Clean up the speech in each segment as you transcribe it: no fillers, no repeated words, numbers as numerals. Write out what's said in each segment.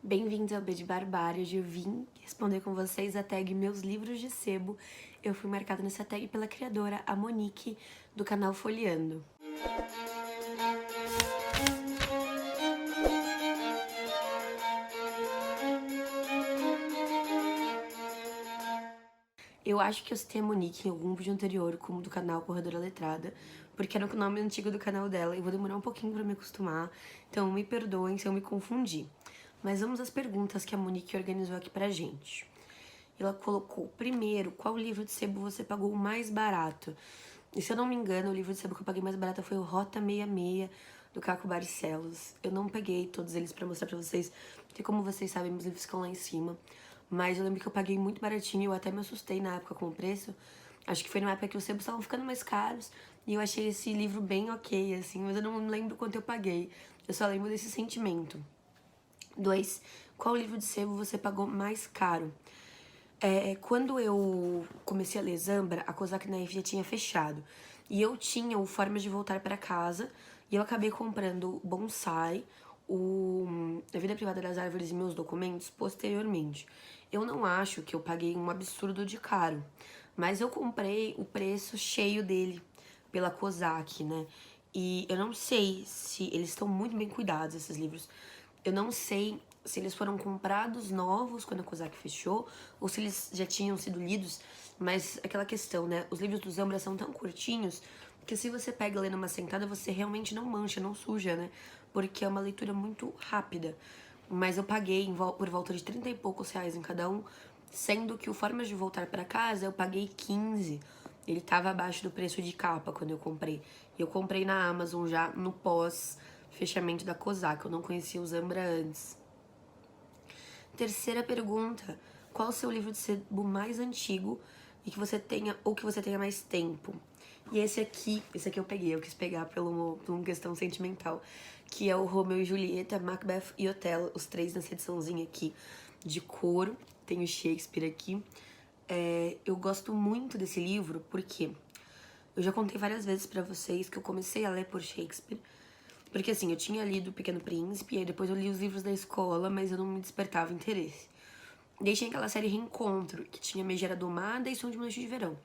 Bem-vindos ao B de Barbárie. Hoje eu vim responder com vocês a tag Meus Livros de Sebo. Eu fui marcada nessa tag pela criadora, a Monique, do canal Folheando. Eu acho que eu citei a Monique em algum vídeo anterior, como do canal Corredora Letrada, porque era o nome antigo do canal dela e vou demorar um pouquinho pra me acostumar, então me perdoem se eu me confundi. Mas vamos às perguntas que a Monique organizou aqui pra gente. Ela colocou, primeiro, qual livro de sebo você pagou o mais barato? E se eu não me engano, o livro de sebo que eu paguei mais barato foi o Rota 66, do Caco Barcelos. Eu não peguei todos eles pra mostrar pra vocês, porque como vocês sabem, meus livros ficam lá em cima. Mas eu lembro que eu paguei muito baratinho, eu até me assustei na época com o preço. Acho que foi numa época que os sebos estavam ficando mais caros. E eu achei esse livro bem ok, assim, mas eu não lembro quanto eu paguei. Eu só lembro desse sentimento. 2. Qual livro de sebo você pagou mais caro? Quando eu comecei a ler Zambra, a Kozak Naif já tinha fechado. E eu tinha o Formas de Voltar para Casa. E eu acabei comprando Bonsai, A Vida Privada das Árvores e Meus Documentos posteriormente. Eu não acho que eu paguei um absurdo de caro. Mas eu comprei o preço cheio dele pela Kozak, né? E eu não sei se eles estão muito bem cuidados, esses livros. Eu não sei se eles foram comprados novos quando a Kozak fechou, ou se eles já tinham sido lidos, mas aquela questão, né? Os livros do Zambra são tão curtinhos que se você pega e lê numa sentada, você realmente não mancha, não suja, né? Porque é uma leitura muito rápida. Mas eu paguei por volta de 30 e poucos reais em cada um, sendo que o Formas de Voltar para Casa eu paguei 15. Ele tava abaixo do preço de capa quando eu comprei. E eu comprei na Amazon já no pós-fechamento da Kozak. Eu não conhecia o Zambra antes. Terceira pergunta. Qual o seu livro de sebo mais antigo e que você tenha ou que você tenha mais tempo? E esse aqui eu peguei, eu quis pegar por uma questão sentimental, que é o Romeu e Julieta, Macbeth e Otelo, os três nessa ediçãozinha aqui de couro. Tem o Shakespeare aqui. Eu gosto muito desse livro porque eu já contei várias vezes pra vocês que eu comecei a ler por Shakespeare. Porque assim, eu tinha lido O Pequeno Príncipe, e aí depois eu li os livros da escola, mas eu não me despertava interesse. Daí tinha aquela série Reencontro, que tinha Megera Domada e Som de uma Noite de Verão.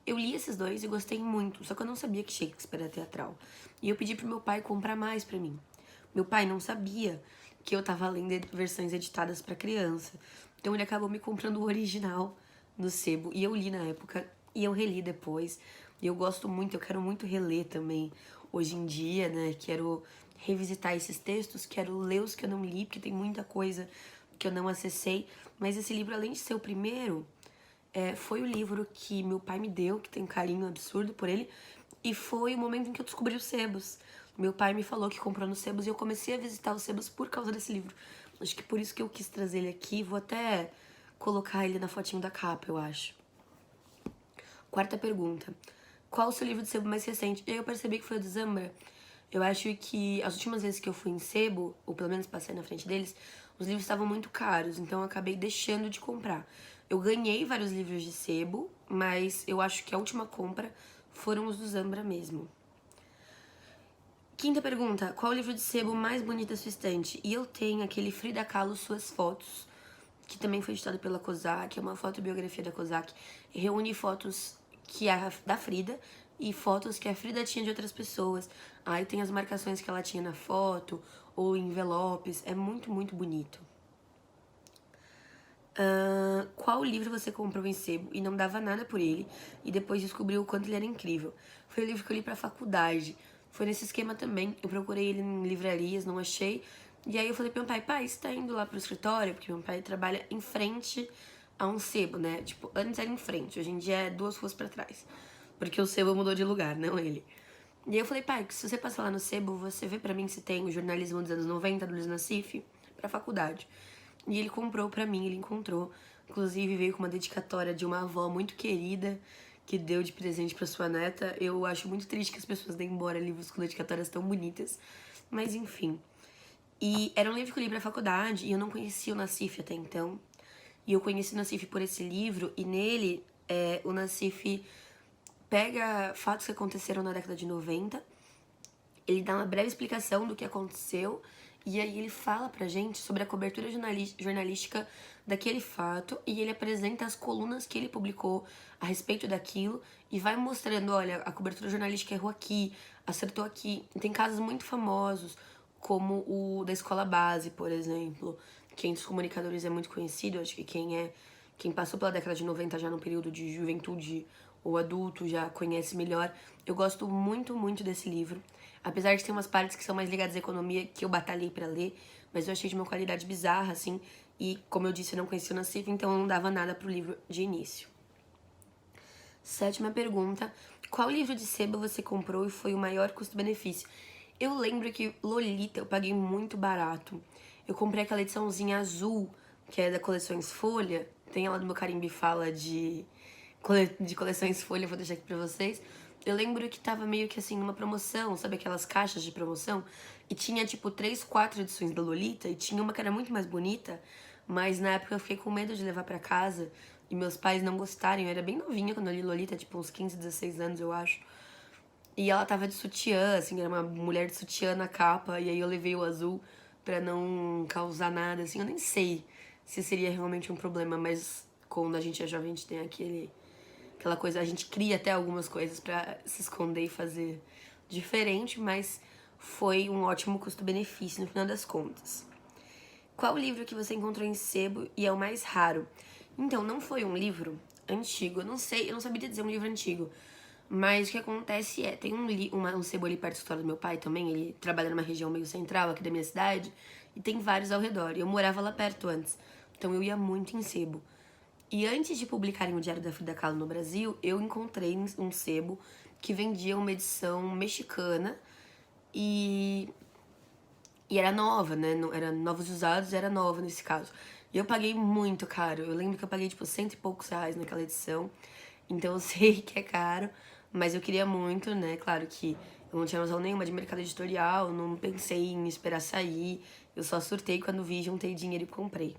Eu li esses dois e gostei muito, só que eu não sabia que Shakespeare era teatral. E eu pedi pro meu pai comprar mais pra mim. Meu pai não sabia que eu tava lendo versões editadas pra criança. Então ele acabou me comprando o original no sebo. E eu li na época, e eu reli depois. E eu gosto muito, eu quero muito reler também hoje em dia, né? Quero revisitar esses textos, quero ler os que eu não li, porque tem muita coisa que eu não acessei. Mas esse livro, além de ser o primeiro, foi o livro que meu pai me deu, que tem um carinho absurdo por ele, e foi o momento em que eu descobri os sebos. Meu pai me falou que comprou nos sebos e eu comecei a visitar os sebos por causa desse livro. Acho que por isso que eu quis trazer ele aqui, vou até colocar ele na fotinho da capa, eu acho. Quarta pergunta. Qual o seu livro de sebo mais recente? E aí eu percebi que foi o do Zambra. Eu acho que as últimas vezes que eu fui em sebo, ou pelo menos passei na frente deles, os livros estavam muito caros, então eu acabei deixando de comprar. Eu ganhei vários livros de sebo, mas eu acho que a última compra foram os do Zambra mesmo. Quinta pergunta. Qual o livro de sebo mais bonito da sua estante? E eu tenho aquele Frida Kahlo Suas Fotos, que também foi editado pela Kozak, é uma fotobiografia da Kozak, e reúne fotos que é da Frida e fotos que a Frida tinha de outras pessoas. Aí tem as marcações que ela tinha na foto, ou envelopes, é muito, muito bonito. Qual livro você comprou em sebo e não dava nada por ele e depois descobriu o quanto ele era incrível? Foi o livro que eu li pra faculdade. Foi nesse esquema também. Eu procurei ele em livrarias, não achei. E aí eu falei pro meu pai, você tá indo lá pro escritório? Porque meu pai trabalha em frente a um sebo, né? Tipo, antes era em frente, hoje em dia é 2 ruas pra trás. Porque o sebo mudou de lugar, não ele. E aí eu falei, pai, se você passar lá no sebo, você vê pra mim se tem o jornalismo dos anos 90 do Luiz Nassif pra faculdade. E ele comprou pra mim, ele encontrou. Inclusive veio com uma dedicatória de uma avó muito querida que deu de presente pra sua neta. Eu acho muito triste que as pessoas deem embora livros com dedicatórias tão bonitas. Mas enfim. E era um livro que eu li pra faculdade e eu não conhecia o Nassif até então. E eu conheci o Nassif por esse livro e nele o Nassif pega fatos que aconteceram na década de 90. Ele dá uma breve explicação do que aconteceu E aí ele fala pra gente sobre a cobertura jornalística daquele fato e ele apresenta as colunas que ele publicou a respeito daquilo e vai mostrando, olha, a cobertura jornalística errou aqui, acertou aqui. E tem casos muito famosos, como o da escola base, por exemplo, que entre os comunicadores é muito conhecido, acho que quem passou pela década de 90 já no período de juventude ou adulto já conhece melhor. Eu gosto muito, muito desse livro. Apesar de ter umas partes que são mais ligadas à economia, que eu batalhei pra ler, mas eu achei de uma qualidade bizarra, assim. E, como eu disse, eu não conhecia o Nassif, então eu não dava nada pro livro de início. 7ª pergunta. Qual livro de sebo você comprou e foi o maior custo-benefício? Eu lembro que Lolita eu paguei muito barato. Eu comprei aquela ediçãozinha azul, que é da Coleções Folha. Tem ela no meu carimbo e fala de Coleções Folha, vou deixar aqui pra vocês. Eu lembro que tava meio que assim, numa promoção, sabe aquelas caixas de promoção? E tinha tipo 3, 4 edições da Lolita, e tinha uma que era muito mais bonita, mas na época eu fiquei com medo de levar pra casa e meus pais não gostarem. Eu era bem novinha quando eu li Lolita, tipo uns 15, 16 anos, eu acho. E ela tava de sutiã, assim, era uma mulher de sutiã na capa, e aí eu levei o azul pra não causar nada, assim. Eu nem sei se seria realmente um problema, mas quando a gente é jovem, a gente tem aquela coisa, a gente cria até algumas coisas pra se esconder e fazer diferente, mas foi um ótimo custo-benefício no final das contas. Qual o livro que você encontrou em sebo e é o mais raro? Então, não foi um livro antigo, eu não sabia dizer um livro antigo, mas o que acontece é, tem um sebo ali perto do escritório do meu pai também, ele trabalha numa região meio central aqui da minha cidade, e tem vários ao redor, e eu morava lá perto antes, então eu ia muito em sebo. E antes de publicarem o Diário da Frida Kahlo no Brasil, eu encontrei um sebo que vendia uma edição mexicana e era nova, né? Não, era novos usados, era nova nesse caso. E eu paguei muito caro. Eu lembro que eu paguei tipo 100 e poucos reais naquela edição. Então eu sei que é caro, mas eu queria muito, né? Claro que eu não tinha noção nenhuma de mercado editorial, não pensei em esperar sair. Eu só surtei quando vi, juntei dinheiro e comprei.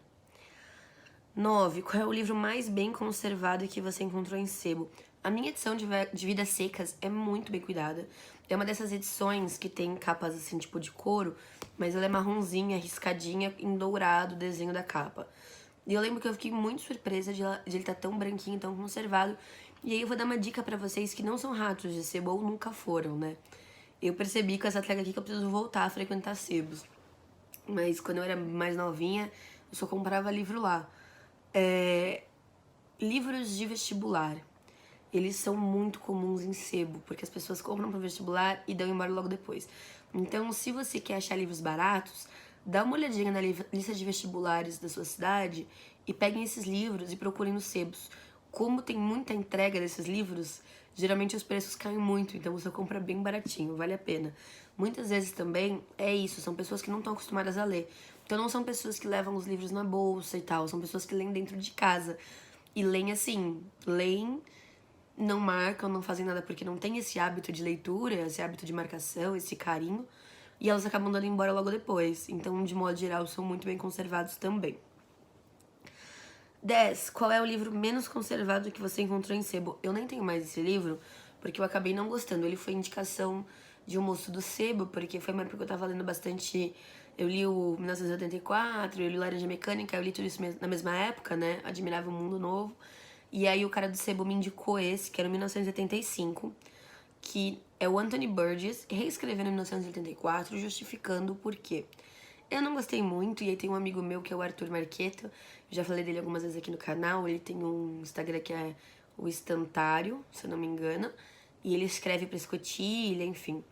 9. Qual é o livro mais bem conservado que você encontrou em sebo? A minha edição de Vidas Secas é muito bem cuidada. É uma dessas edições que tem capas assim, tipo de couro, mas ela é marronzinha, riscadinha, em dourado o desenho da capa. E eu lembro que eu fiquei muito surpresa de ele estar tão branquinho, tão conservado. E aí eu vou dar uma dica pra vocês que não são ratos de sebo ou nunca foram, né? Eu percebi com essa traga aqui que eu preciso voltar a frequentar sebos. Mas quando eu era mais novinha, eu só comprava livro lá. Livros de vestibular. Eles são muito comuns em sebo, porque as pessoas compram para vestibular e dão embora logo depois. Então, se você quer achar livros baratos, dá uma olhadinha na lista de vestibulares da sua cidade e peguem esses livros e procurem nos sebos. Como tem muita entrega desses livros, geralmente os preços caem muito, então você compra bem baratinho, vale a pena. Muitas vezes também é isso, são pessoas que não estão acostumadas a ler. Então não são pessoas que levam os livros na bolsa e tal, são pessoas que leem dentro de casa. E leem assim, leem, não marcam, não fazem nada porque não tem esse hábito de leitura, esse hábito de marcação, esse carinho. E elas acabam dando embora logo depois. Então, de modo geral, são muito bem conservados também. 10. Qual é o livro menos conservado que você encontrou em sebo? Eu nem tenho mais esse livro, porque eu acabei não gostando. Ele foi indicação de um moço do sebo, porque foi uma época que eu tava lendo bastante. Eu li o 1984, eu li Laranja Mecânica, eu li tudo isso na mesma época, né? Admirava o Mundo Novo. E aí o cara do sebo me indicou esse, que era 1985, que é o Anthony Burgess, reescrevendo em 1984, justificando o porquê. Eu não gostei muito, e aí tem um amigo meu que é o Arthur Marqueto, já falei dele algumas vezes aqui no canal, ele tem um Instagram que é o Estantário, se eu não me engano, e ele escreve pra escotilha, enfim.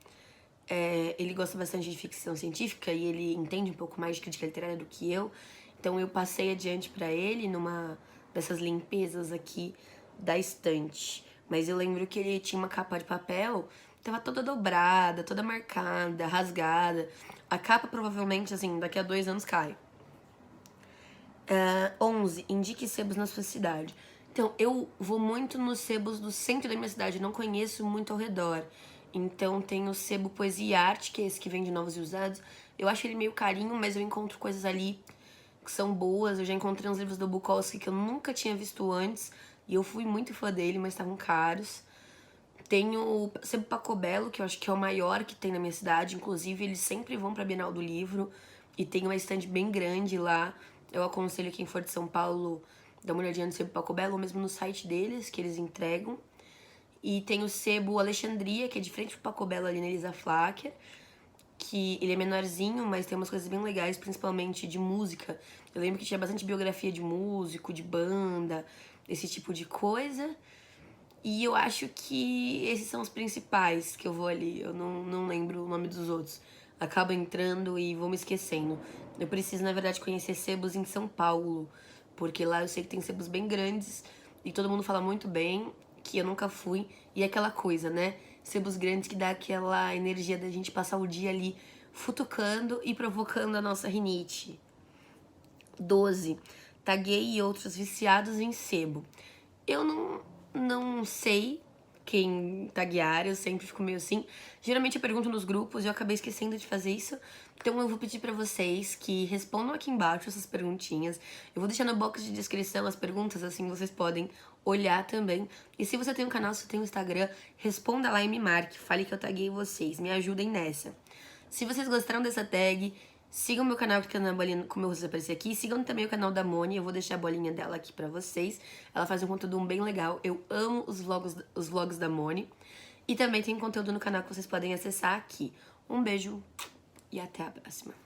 Ele gosta bastante de ficção científica e ele entende um pouco mais de crítica literária do que eu, então eu passei adiante pra ele numa dessas limpezas aqui da estante. Mas eu lembro que ele tinha uma capa de papel, tava toda dobrada, toda marcada, rasgada. A capa provavelmente, assim, daqui a 2 anos cai. 11. Indique sebos na sua cidade. Então, eu vou muito nos sebos do centro da minha cidade, não conheço muito ao redor. Então, tem o sebo Poesia e Arte, que é esse que vende novos e usados. Eu acho ele meio carinho, mas eu encontro coisas ali que são boas. Eu já encontrei uns livros do Bukowski que eu nunca tinha visto antes, e eu fui muito fã dele, mas estavam caros. Tem o Sebo Pacobello, que eu acho que é o maior que tem na minha cidade. Inclusive, eles sempre vão pra Bienal do Livro. E tem uma estande bem grande lá. Eu aconselho quem for de São Paulo dar uma olhadinha no Sebo Paco Belo, ou mesmo no site deles, que eles entregam. E tem o Sebo Alexandria, que é de frente pro Paco Belo ali na Elisa Flacker, que ele é menorzinho, mas tem umas coisas bem legais, principalmente de música. Eu lembro que tinha bastante biografia de músico, de banda, esse tipo de coisa. E eu acho que esses são os principais que eu vou ali. Eu não lembro o nome dos outros. Acabo entrando e vou me esquecendo. Eu preciso, na verdade, conhecer sebos em São Paulo, porque lá eu sei que tem sebos bem grandes e todo mundo fala muito bem, que eu nunca fui. E é aquela coisa, né? Sebos grandes que dá aquela energia da gente passar o dia ali futucando e provocando a nossa rinite. 12. Taguei e outros viciados em sebo. Eu não sei quem taguear, eu sempre fico meio assim. Geralmente eu pergunto nos grupos e eu acabei esquecendo de fazer isso. Então eu vou pedir pra vocês que respondam aqui embaixo essas perguntinhas. Eu vou deixar na box de descrição as perguntas, assim vocês podem olhar também. E se você tem um canal, se você tem um Instagram, responda lá e me marque. Fale que eu taguei vocês, me ajudem nessa. Se vocês gostaram dessa tag, sigam meu canal clicando na bolinha, como eu vou aparecer aqui. Sigam também o canal da Moni, eu vou deixar a bolinha dela aqui pra vocês. Ela faz um conteúdo bem legal, eu amo os vlogs da Moni. E também tem conteúdo no canal que vocês podem acessar aqui. Um beijo e até a próxima.